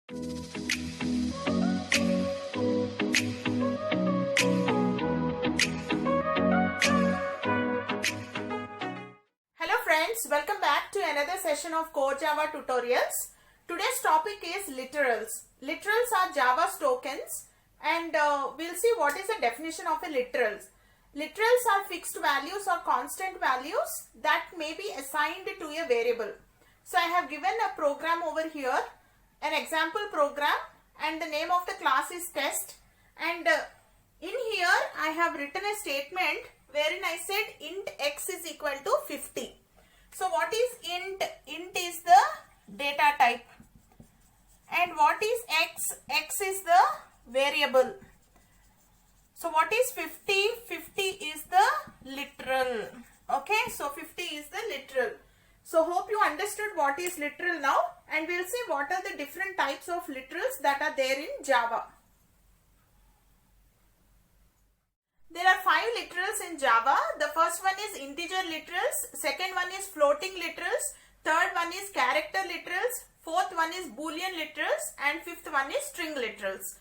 Hello friends, welcome back to another session of Core Java tutorials. Today's topic is literals. Literals are Java's tokens, and we'll see what is the definition of a literals. Literals are fixed values or constant values that may be assigned to a variable. So I have given a program over here, an example program, and the name of the class is test. And in here I have written a statement wherein I said int x is equal to 50. So what is int? Int is the data type. And what is x? X is the variable. So what is 50? 50 is the literal. Okay, so 50 is the literal. So hope you understood what is literal now, and we'll see what are the different types of literals that are there in Java. There are 5 literals in Java. The first one is integer literals, second one is floating literals, third one is character literals, fourth one is boolean literals, and fifth one is string literals.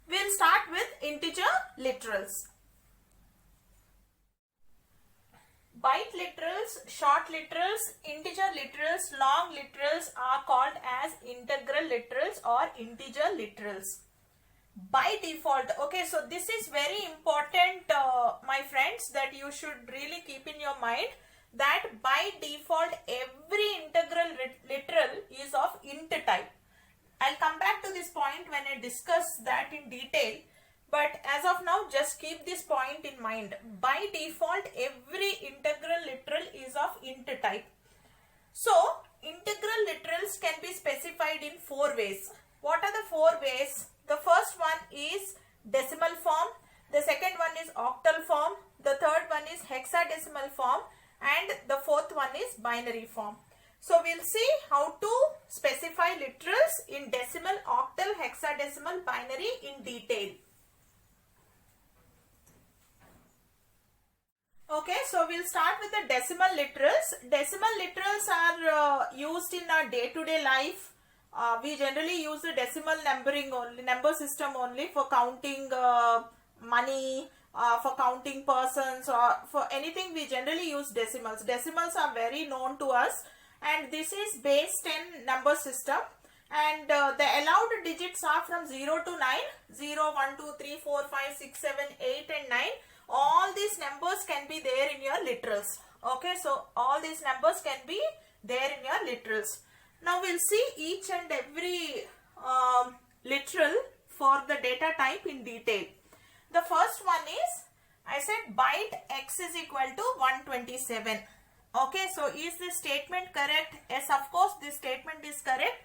We'll start with integer literals. Byte literals, short literals, integer literals, long literals are called as integral literals or integer literals. By default, okay, so this is very important, my friends, that you should really keep in your mind that by default every integral literal is of int type. I'll come back to this point when I discuss that in detail, but as of now just keep this point in mind. By default every integral literal is of int type. So integral literals can be specified in 4 ways. What are the 4 ways? The first one is decimal form, the second one is octal form, the third one is hexadecimal form, and the fourth one is binary form. So we'll see how to specify literals in decimal, octal, hexadecimal, binary in detail. Okay, so we'll start with the decimal literals. Decimal literals are used in our day-to-day life. We generally use the decimal numbering only, number system only for counting money, for counting persons, or for anything we generally use decimals. Decimals are very known to us, and this is base 10 number system, and the allowed digits are from 0 to 9, 0, 1, 2, 3, 4, 5, 6, 7, 8 and 9. All these numbers can be there in your literals. Okay, so all these numbers can be there in your literals. Now we'll see each and every literal for the data type in detail. The first one is, I said byte x is equal to 127. Okay, so is this statement correct? Yes, of course this statement is correct,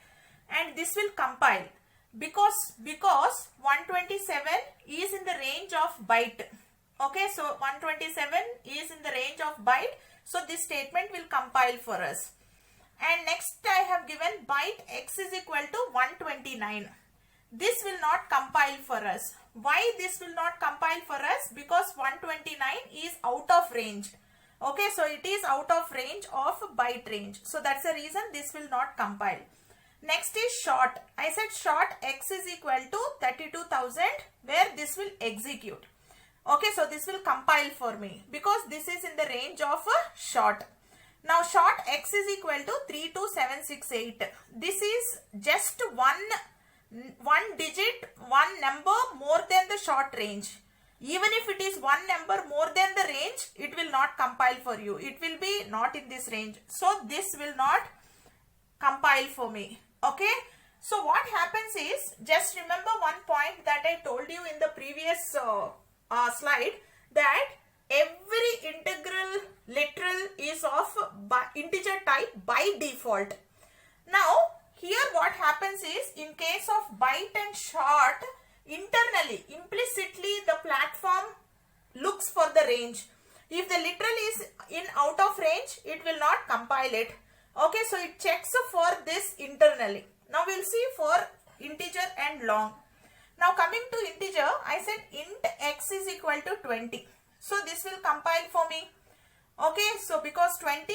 and this will compile because 127 is in the range of byte. Okay, so 127 is in the range of byte, so this statement will compile for us. And next I have given byte x is equal to 129. This will not compile for us. Why this will not compile for us? Because 129 is out of range. Okay, so it is out of range of byte range. So that's the reason this will not compile. Next is short. I said short x is equal to 32,000, where this will execute. Okay, so this will compile for me because this is in the range of short. Now short x is equal to 32768. This is just one digit, one number more than the short range. Even if it is one number more than the range, it will not compile for you. It will be not in this range. So this will not compile for me. Okay. So what happens is, just remember one point that I told you in the previous slide, that every integral literal is of integer type by default. Now here what happens is, in case of byte and short, internally, implicitly the platform looks for the range. If the literal is in out of range, it will not compile it. Okay, so it checks for this internally. Now we'll see for integer and long. Now coming to integer, I said int x is equal to 20. So this will compile for me. Okay, so because 20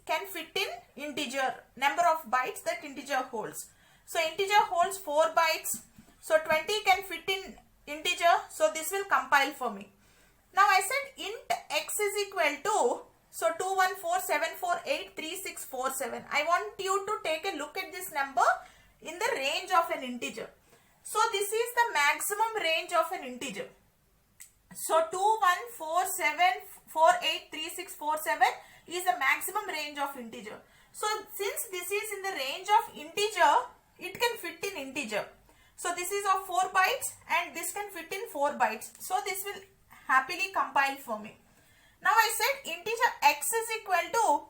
can fit in integer, number of bytes that integer holds. So integer holds 4 bytes. So 20 can fit in integer. So this will compile for me. Now I said int x is equal to, so 21474834647. I want you to take a look at this number in the range of an integer. So this is the maximum range of an integer. So 21474834647 is the maximum range of integer. So since this is in the range of integer, it can fit in integer. So this is of 4 bytes and this can fit in 4 bytes. So this will happily compile for me. Now I said integer x is equal to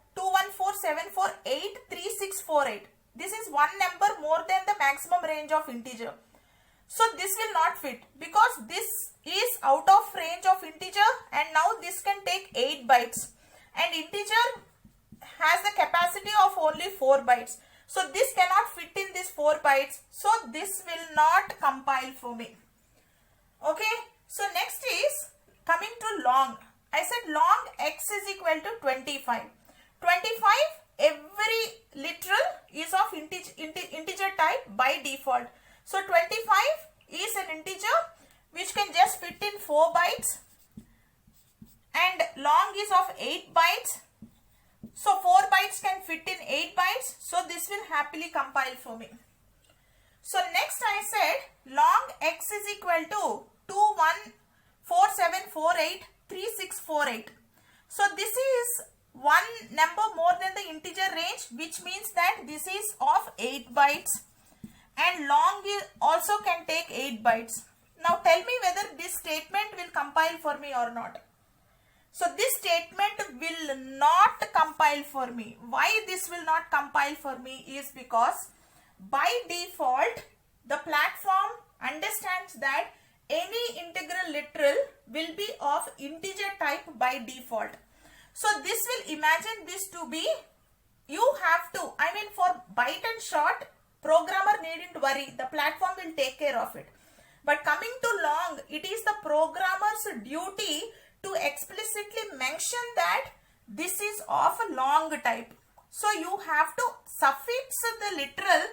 21474834648. This is one number more than the maximum range of integer. So this will not fit because this is out of range of integer and now this can take 8 bytes. And integer has the capacity of only 4 bytes. So this cannot fit in this 4 bytes. So this will not compile for me. Okay. So next is coming to long. I said long x is equal to 25. 25, every literal is of integer type by default. So 25 is an integer which can just fit in 4 bytes. And long is of 8 bytes. So 4 bytes can fit in 8 bytes. So this will happily compile for me. So next I said long x is equal to 21474834648. So this is one number more than the integer range, which means that this is of 8 bytes. And long also can take 8 bytes. Now tell me whether this statement will compile for me or not. So this statement will not compile for me. Why this will not compile for me is because by default the platform understands that any integral literal will be of integer type by default. So this will imagine this to be, you have to, I mean for byte and short, programmer needn't worry, the platform will take care of it. But coming to long, it is the programmer's duty to explicitly mention that this is of a long type. So you have to suffix the literal,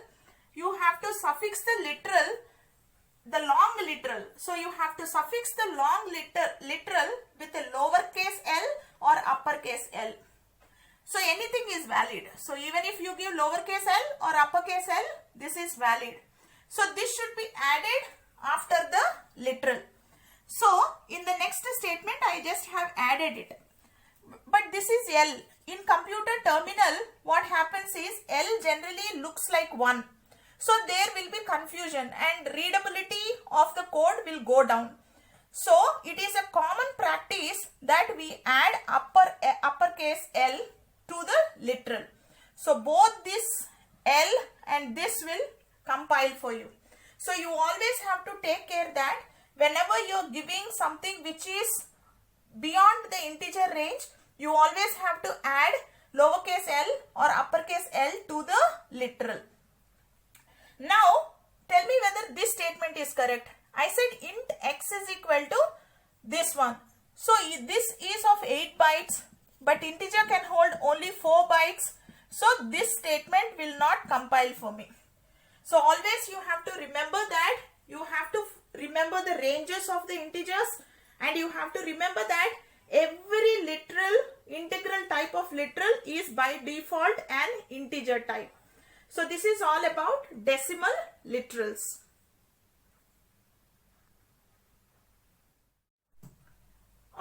the long literal. So you have to suffix the long literal with a lowercase l or uppercase L. So anything is valid. So even if you give lowercase l or uppercase L, this is valid. So this should be added after the literal. So in the next statement I just have added it. But this is L. In computer terminal, what happens is L generally looks like 1. So there will be confusion and readability of the code will go down. So it is a common practice that we add uppercase L to the literal. So both this L and this will compile for you. So you always have to take care that whenever you are giving something which is beyond the integer range, you always have to add lowercase l or uppercase L to the literal. Now tell me whether this statement is correct. I said int x is equal to this one. So this is of 8 bytes, but integer can hold only 4 bytes. So this statement will not compile for me. So always you have to remember that you have to remember the ranges of the integers, and you have to remember that every literal integral type of literal is by default an integer type. So this is all about decimal literals.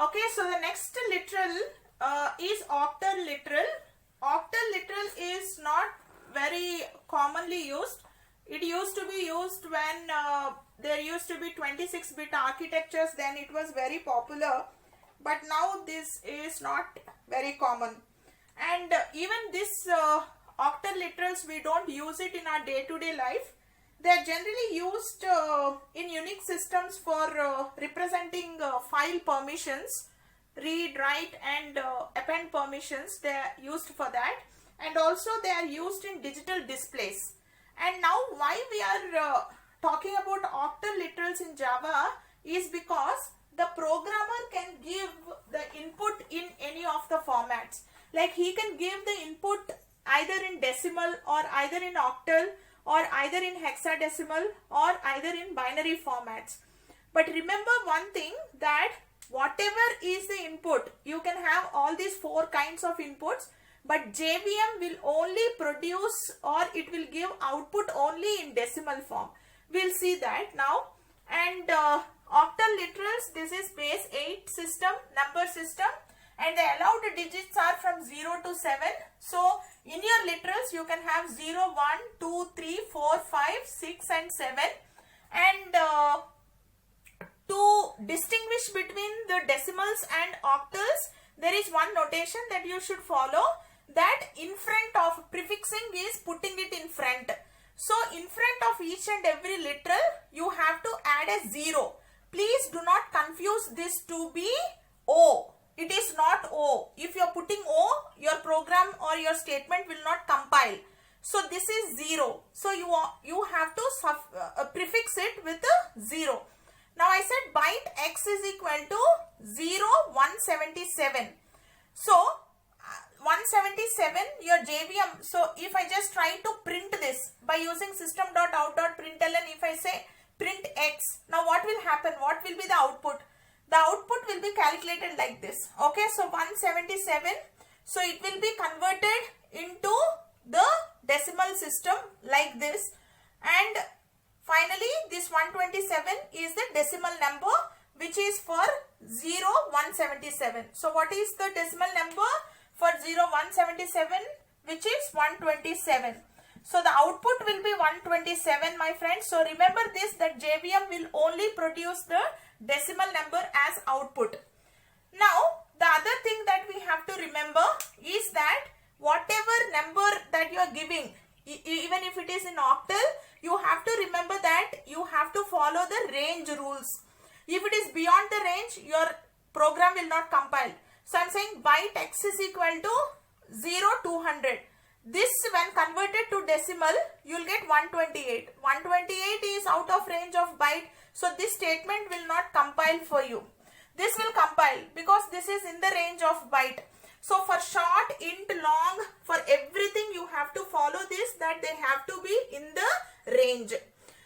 Okay, so the next literal is octal literal. Octal literal is not very commonly used. It used to be used when there used to be 26-bit architectures, then it was very popular. But now this is not very common. And even this octal literals, we don't use it in our day-to-day life. They are generally used in Unix systems for representing file permissions, read, write and append permissions. They are used for that. And also they are used in digital displays. And now why we are talking about octal literals in Java is because the programmer can give the input in any of the formats. Like he can give the input either in decimal or either in octal or either in hexadecimal or either in binary formats. But remember one thing, that whatever is the input, you can have all these 4 kinds of inputs, but JVM will only produce, or it will give output only in decimal form. We'll see that now. And octal literals, this is base 8 system, number system, and the allowed digits are from 0 to 7. So in your literals you can have 0, 1, 2, 3, 4, 5, 6 and 7. And to distinguish between the decimals and octals, there is one notation that you should follow, that in front of prefixing is putting it in front. So in front of each and every literal you have to add a 0. Please do not confuse this to be O. It is not O. If you are putting O, your program or your statement will not compile. So this is 0. So you have to prefix it with a 0. Now I said byte x is equal to 0, 177. So 177, your JVM. So if I just try to print this by using system.out.println, if I say print x, now what will happen? What will be the output? The output will be calculated like this. Okay, so 177. So it will be converted into the decimal system like this. And finally, this 127 is the decimal number, which is for 0, 177. So what is the decimal number for 0, 177, which is 127. So the output will be 127, my friends. So remember this, that JVM will only produce the decimal number as output. Now the other thing that we have to remember is that whatever number that you are giving, even if it is in octal, you have to remember that you have to follow the range rules. If it is beyond the range, your program will not compile. So I am saying byte x is equal to 0, 200. This when converted to decimal, you will get 128. 128 is out of range of byte. So this statement will not compile for you. This will compile because this is in the range of byte. So for short, int, long, for everything you have to follow this, that they have to be in the range.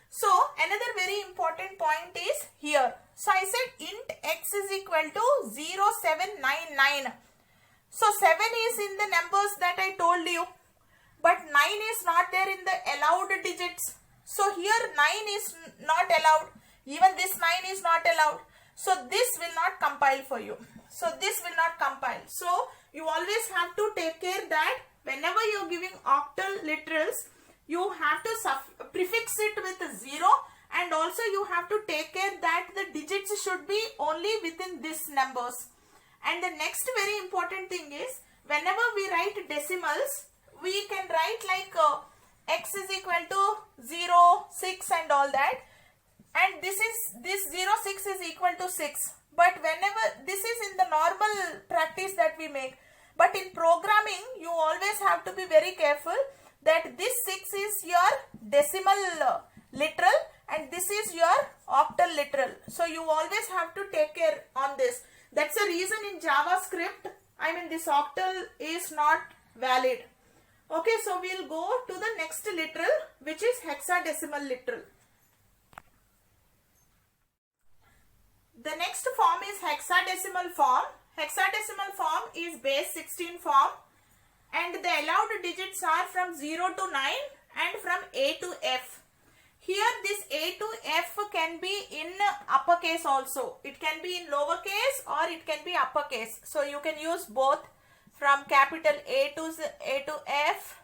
So another very important point is here. So I said int x is equal to 0799. So 7 is in the numbers that I told you, but 9 is not there in the allowed digits. So here 9 is not allowed. Even this 9 is not allowed. So this will not compile for you. So this will not compile. So you always have to take care that whenever you are giving octal literals, you have to prefix it with a 0, and also you have to take care that the digits should be only within these numbers. And the next very important thing is, whenever we write decimals, we can write like x is equal to 0, 6 and all that. And this 0, 6 is equal to 6. But whenever this is in the normal practice that we make. But in programming, you always have to be very careful that this 6 is your decimal literal and this is your octal literal. So you always have to take care on this. That's the reason in JavaScript, this octal is not valid. Okay, so we'll go to the next literal, which is hexadecimal literal. The next form is hexadecimal form. Hexadecimal form is base 16 form, and the allowed digits are from 0 to 9 and from A to F. Here this A to F can be in uppercase also. It can be in lowercase or it can be uppercase. So you can use both, from capital A to F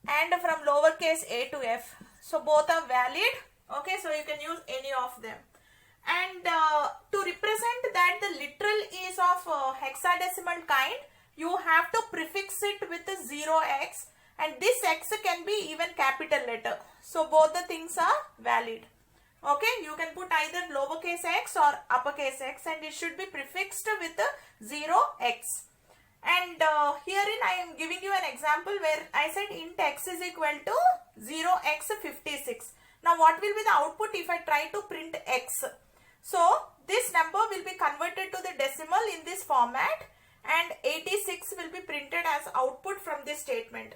and from lowercase a to F. So both are valid. Okay, so you can use any of them. And to represent that the literal is of hexadecimal kind, you have to prefix it with a 0x, and this x can be even capital letter. So both the things are valid. Okay, you can put either lowercase x or uppercase x, and it should be prefixed with a 0x. And herein I am giving you an example where I said int x is equal to 0x56. Now what will be the output if I try to print x? So this number will be converted to the decimal in this format, and 86 will be printed as output from this statement.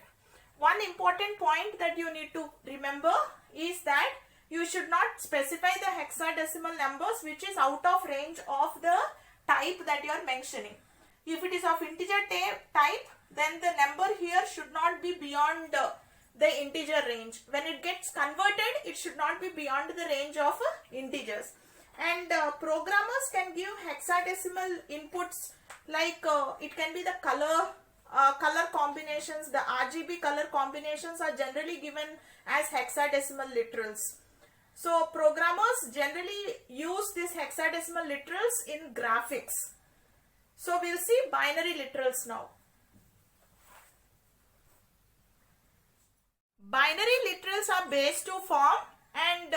One important point that you need to remember is that you should not specify the hexadecimal numbers which is out of range of the type that you are mentioning. If it is of integer type, then the number here should not be beyond the integer range. When it gets converted, it should not be beyond the range of integers. And programmers can give hexadecimal inputs like it can be the color combinations. The RGB color combinations are generally given as hexadecimal literals. So programmers generally use these hexadecimal literals in graphics. So we'll see binary literals now. Binary literals are base to form, and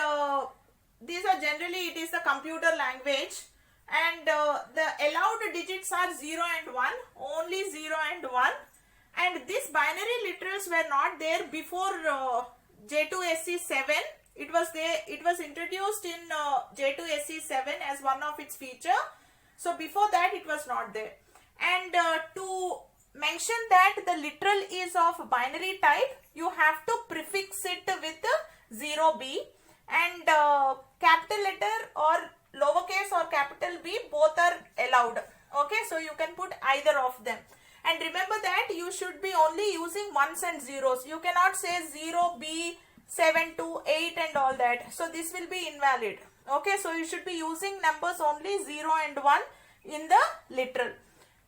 these are generally, it is the computer language, and the allowed digits are 0 and 1, only 0 and 1, and these binary literals were not there before J2SE7. It was there, it was introduced in J2SE7 as one of its feature. So before that it was not there. And to mention that the literal is of binary type, you have to prefix it with 0b, and capital letter or lowercase or capital B, both are allowed. Okay, so you can put either of them. And remember that you should be only using ones and zeros. You cannot say 0b, 7 to 8 and all that. So this will be invalid. Okay, so you should be using numbers only 0 and 1 in the literal.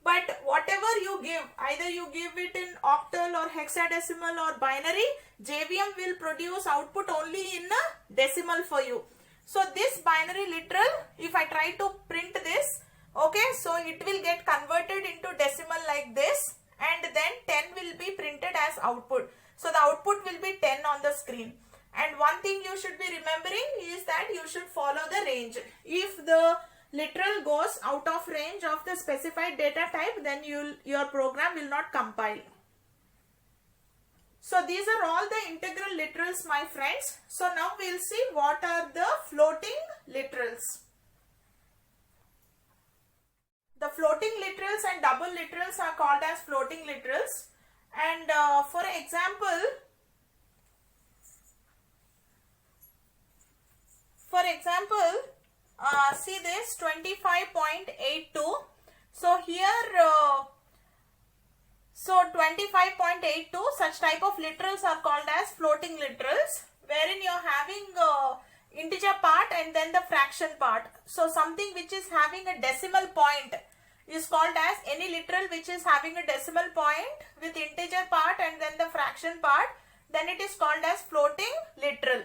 But whatever you give, either you give it in octal or hexadecimal or binary, JVM will produce output only in a decimal for you. So this binary literal, if I try to print this, okay, so it will get converted into decimal like this, and then 10 will be printed as output. So the output will be 10 on the screen. And one thing you should be remembering is that you should follow the range. If the literal goes out of range of the specified data type, then your program will not compile. So these are all the integral literals, my friends. So now we'll see what are the floating literals. The floating literals and double literals are called as floating literals. And for example, see this 25.82. So here, so 25.82, such type of literals are called as floating literals, wherein you are having integer part and then the fraction part. So something which is having a decimal point is called as any literal which is having a decimal point with integer part and then the fraction part, then it is called as floating literal.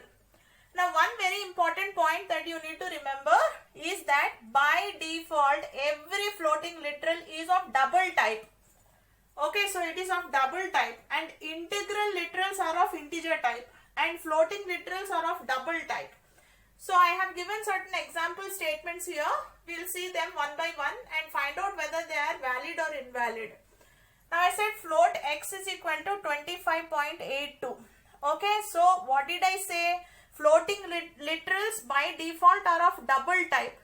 Now one very important point that you need to remember is that by default every floating literal is of double type. Okay, so it is of double type, and integral literals are of integer type and floating literals are of double type. So I have given certain example statements here. We'll see them one by one and find out whether they are valid or invalid. Now I said float x is equal to 25.82. Okay, so what did I say? Floating literals by default are of double type.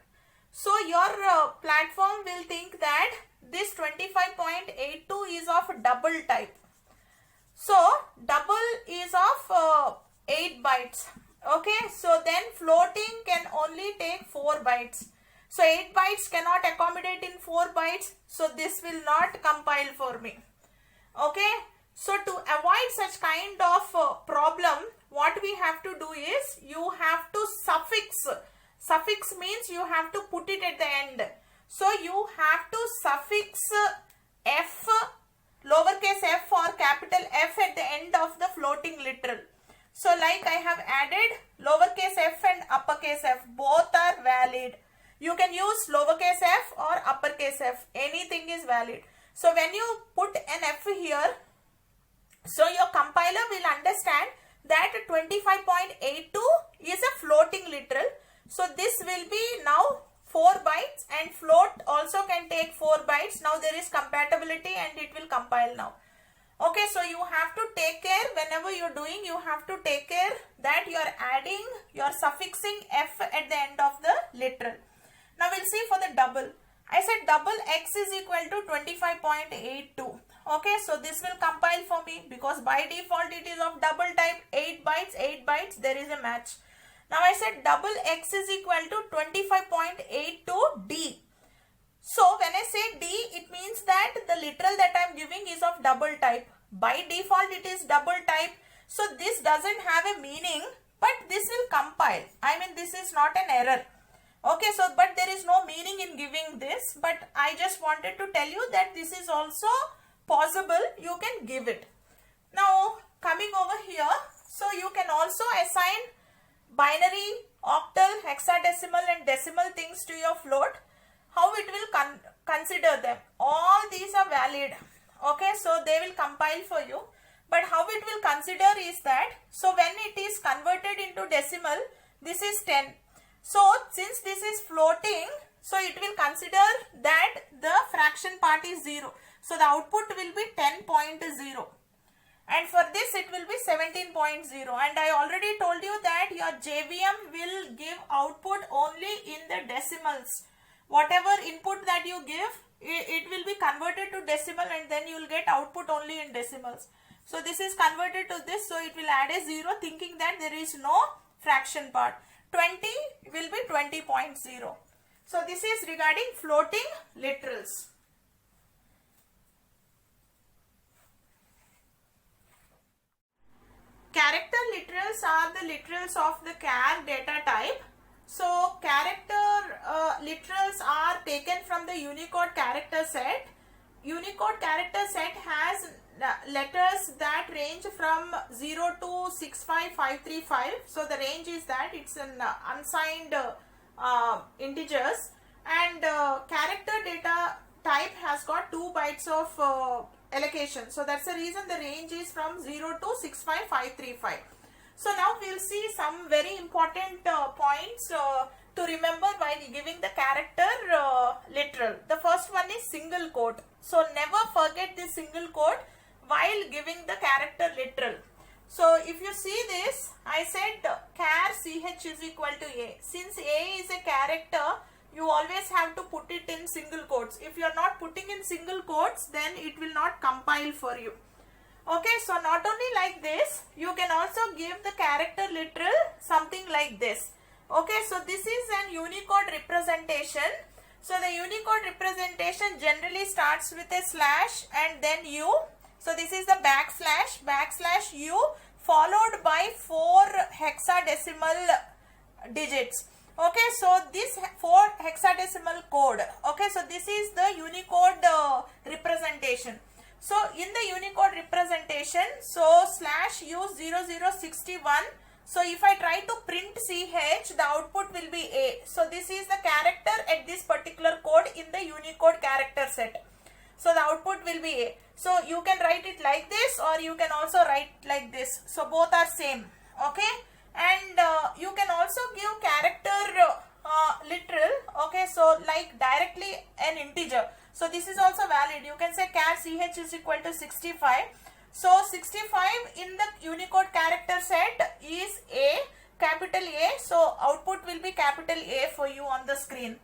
So your platform will think that this 25.82 is of double type. So double is of 8 bytes. Okay, so then floating can only take 4 bytes. So 8 bytes cannot accommodate in 4 bytes. So this will not compile for me. Okay, so to avoid such kind of problem, what we have to do is you have to suffix. Suffix means you have to put it at the end. So you have to suffix f, lowercase f or capital F at the end of the floating literal. So like I have added lowercase f and uppercase f, both are valid. You can use lowercase f or uppercase f, anything is valid. So when you put an f here, so your compiler will understand that 25.82 is a floating literal. So this will be now 4 bytes, and float also can take 4 bytes. Now there is compatibility and it will compile now. Okay, so you have to take care whenever you are doing, you have to take care that you are adding, you are suffixing f at the end of the literal. Now we'll see for the double. I said double x is equal to 25.82. Okay, so this will compile for me because by default it is of double type, 8 bytes, there is a match. Now I said double x is equal to 25.82 D. So when I say D, it means that the literal that I am giving is of double type. By default it is double type. So this doesn't have a meaning, but this will compile. I mean, this is not an error. Okay, so but there is no meaning in giving this, but I just wanted to tell you that this is also possible. You can give it. Now coming over here, so you can also assign binary, octal, hexadecimal and decimal things to your float. How it will consider them? All these are valid. Okay, so they will compile for you. But how it will consider is that, so when it is converted into decimal, this is 10. So since this is floating, so it will consider that the fraction part is 0. So the output will be 10.0. And for this it will be 17.0. And I already told you that your JVM will give output only in the decimals. Whatever input that you give, it will be converted to decimal and then you will get output only in decimals. So this is converted to this, so it will add a 0 thinking that there is no fraction part. 20 will be 20.0. So this is regarding floating literals. Character literals are the literals of the char data type. So character literals are taken from the Unicode character set. Unicode character set has letters that range from 0 to 65535. So the range is that it's an unsigned integers, and character data type has got 2 bytes of allocation. So that's the reason the range is from 0 to 65535. So now we'll see some very important points to remember while giving the character literal. The first one is single quote. So never forget this single quote while giving the character literal. So if you see this, I said char ch is equal to a. Since a is a character, you always have to put it in single quotes. If you are not putting in single quotes, then it will not compile for you. Okay, so not only like this, you can also give the character literal something like this. Okay, so this is an Unicode representation. So the Unicode representation generally starts with a slash and then U. So this is the backslash U followed by 4 hexadecimal digits. Okay, so this 4 hexadecimal code. Okay, so this is the Unicode representation. So in the Unicode representation, so slash U0061. So if I try to print CH, the output will be A. So this is the character at this particular code in the Unicode character set. So the output will be A. So you can write it like this or you can also write like this. So both are same. Okay. And you can also give character literal. Okay. So like directly an integer. So this is also valid. You can say char ch is equal to 65. So 65 in the Unicode character set is A, capital A. So output will be capital A for you on the screen.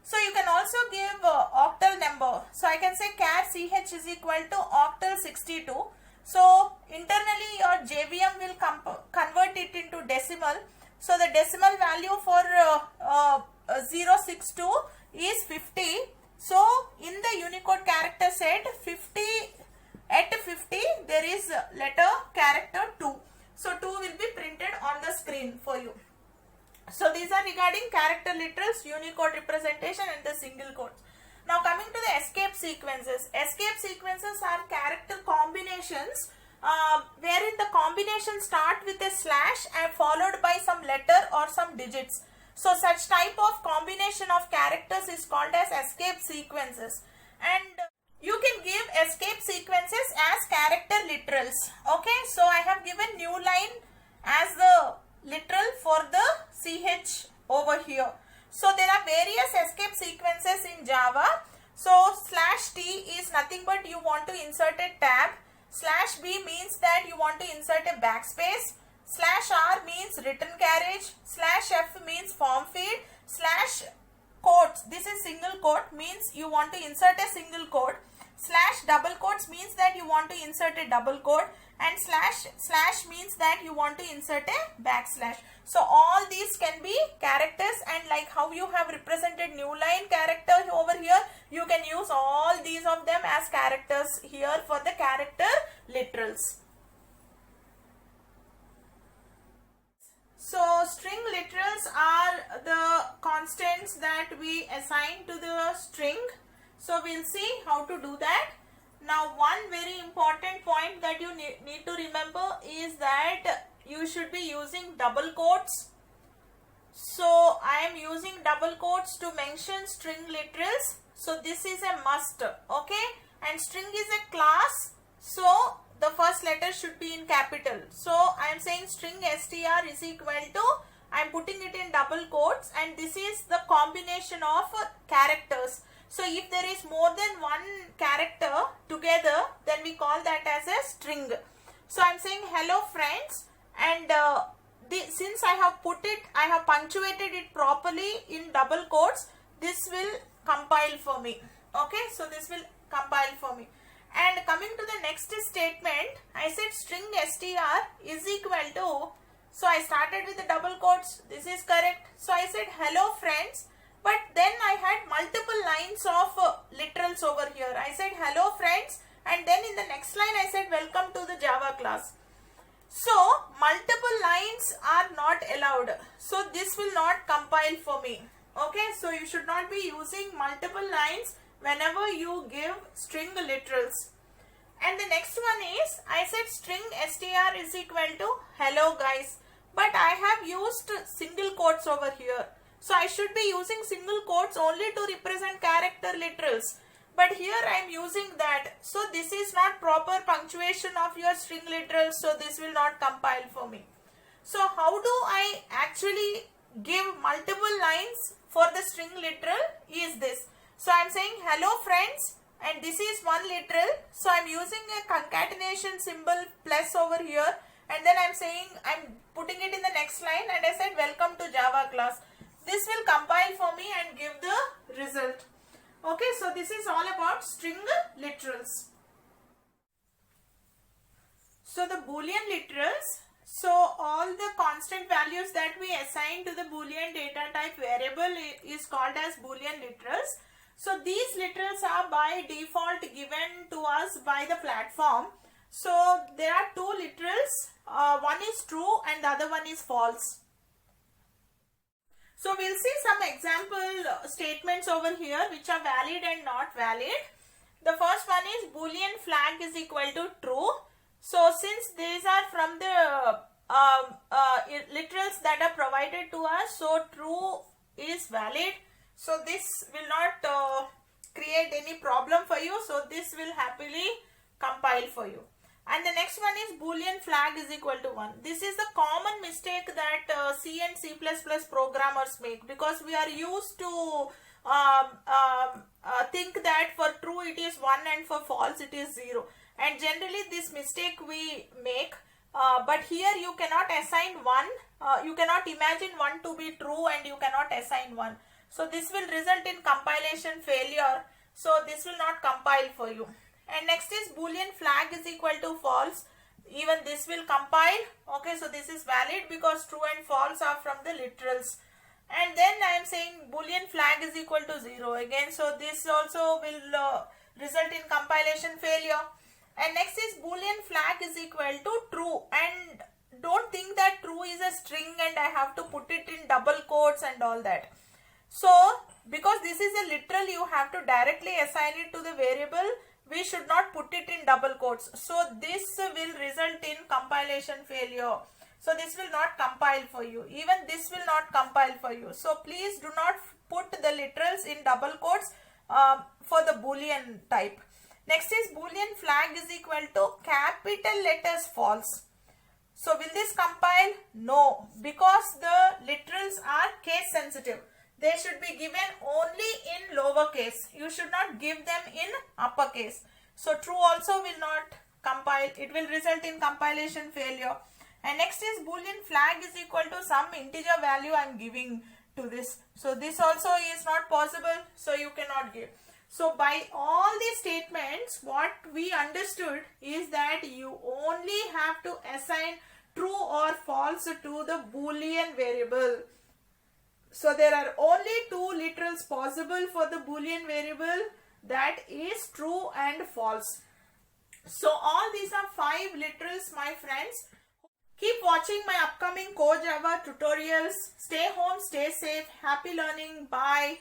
So you can also give octal number. So I can say char ch is equal to octal 62. So internally your JVM will convert it into decimal. So the decimal value for 062 is 50. So in the Unicode character set, at 50 there is letter character 2. So 2 will be printed on the screen for you. So these are regarding character literals, Unicode representation and the single quotes. Now coming to the escape sequences. Escape sequences are character combinations wherein the combination start with a slash and followed by some letter or some digits. So such type of combination of characters is called as escape sequences. And you can give escape sequences as character literals. Okay, so I have given new line as the literal for the CH over here. So there are various escape sequences in Java. So slash T is nothing but you want to insert a tab. Slash B means that you want to insert a backspace. Slash R means return carriage. Slash F means form feed. Slash quotes, this is single quote, means you want to insert a single quote. Slash double quotes means that you want to insert a double quote, and slash means that you want to insert a backslash. So all these can be characters, and like how you have represented new line character over here, you can use all these of them as characters here for the character literals. So string literals are the constants that we assign to the string. So we'll see how to do that. Now one very important point that you need to remember is that you should be using double quotes. So I am using double quotes to mention string literals. So this is a must, okay? And string is a class, so the first letter should be in capital. So I am saying string str is equal to, I am putting it in double quotes, and this is the combination of characters. So if there is more than one character together, then we call that as a string. So I am saying hello friends, and since I have put it, I have punctuated it properly in double quotes, this will compile for me. Okay, so this will compile for me. And coming to the next statement, I said string str is equal to, so I started with the double quotes, this is correct. So I said hello friends, but then I had multiple lines of literals over here. I said hello friends, and then in the next line I said welcome to the Java class. So multiple lines are not allowed, so this will not compile for me. Okay, so you should not be using multiple lines whenever you give string literals. And the next one is, I said string str is equal to hello guys, but I have used single quotes over here. So I should be using single quotes only to represent character literals. But here I am using that. So this is not proper punctuation of your string literals, so this will not compile for me. So how do I actually give multiple lines for the string literal is this. So I am saying hello friends, and this is one literal. So I am using a concatenation symbol plus over here, and then I am saying, I am putting it in the next line, and I said welcome to Java class. This will compile for me and give the result. Okay, so this is all about string literals. So the Boolean literals, so all the constant values that we assign to the Boolean data type variable is called as Boolean literals. So these literals are by default given to us by the platform. So there are two literals, one is true and the other one is false. So we'll see some example statements over here which are valid and not valid. The first one is Boolean flag is equal to true. So since these are from the literals that are provided to us, so true is valid. So this will not create any problem for you. So this will happily compile for you. And the next one is Boolean flag is equal to 1. This is the common mistake that C and C++ programmers make, because we are used to think that for true it is 1 and for false it is 0. And generally this mistake we make, but here you cannot assign 1, you cannot imagine 1 to be true and you cannot assign 1. So this will result in compilation failure. So this will not compile for you. And next is Boolean flag is equal to false. Even this will compile. Okay, so this is valid because true and false are from the literals. And then I am saying Boolean flag is equal to 0 again. So this also will result in compilation failure. And next is Boolean flag is equal to true. And don't think that true is a string and I have to put it in double quotes and all that. So because this is a literal, you have to directly assign it to the variable. We should not put it in double quotes. So this will result in compilation failure. So this will not compile for you. Even this will not compile for you. So please do not put the literals in double quotes for the Boolean type. Next is Boolean flag is equal to capital letters false. So will this compile? No, because the literals are case sensitive. They should be given only in lowercase. You should not give them in uppercase. So true also will not compile. It will result in compilation failure. And next is Boolean flag is equal to some integer value I am giving to this. So this also is not possible. So you cannot give. So by all these statements, what we understood is that you only have to assign true or false to the Boolean variable. So there are only two literals possible for the Boolean variable, that is true and false. So all these are 5 literals, my friends. Keep watching my upcoming Core Java tutorials. Stay home, stay safe. Happy learning. Bye.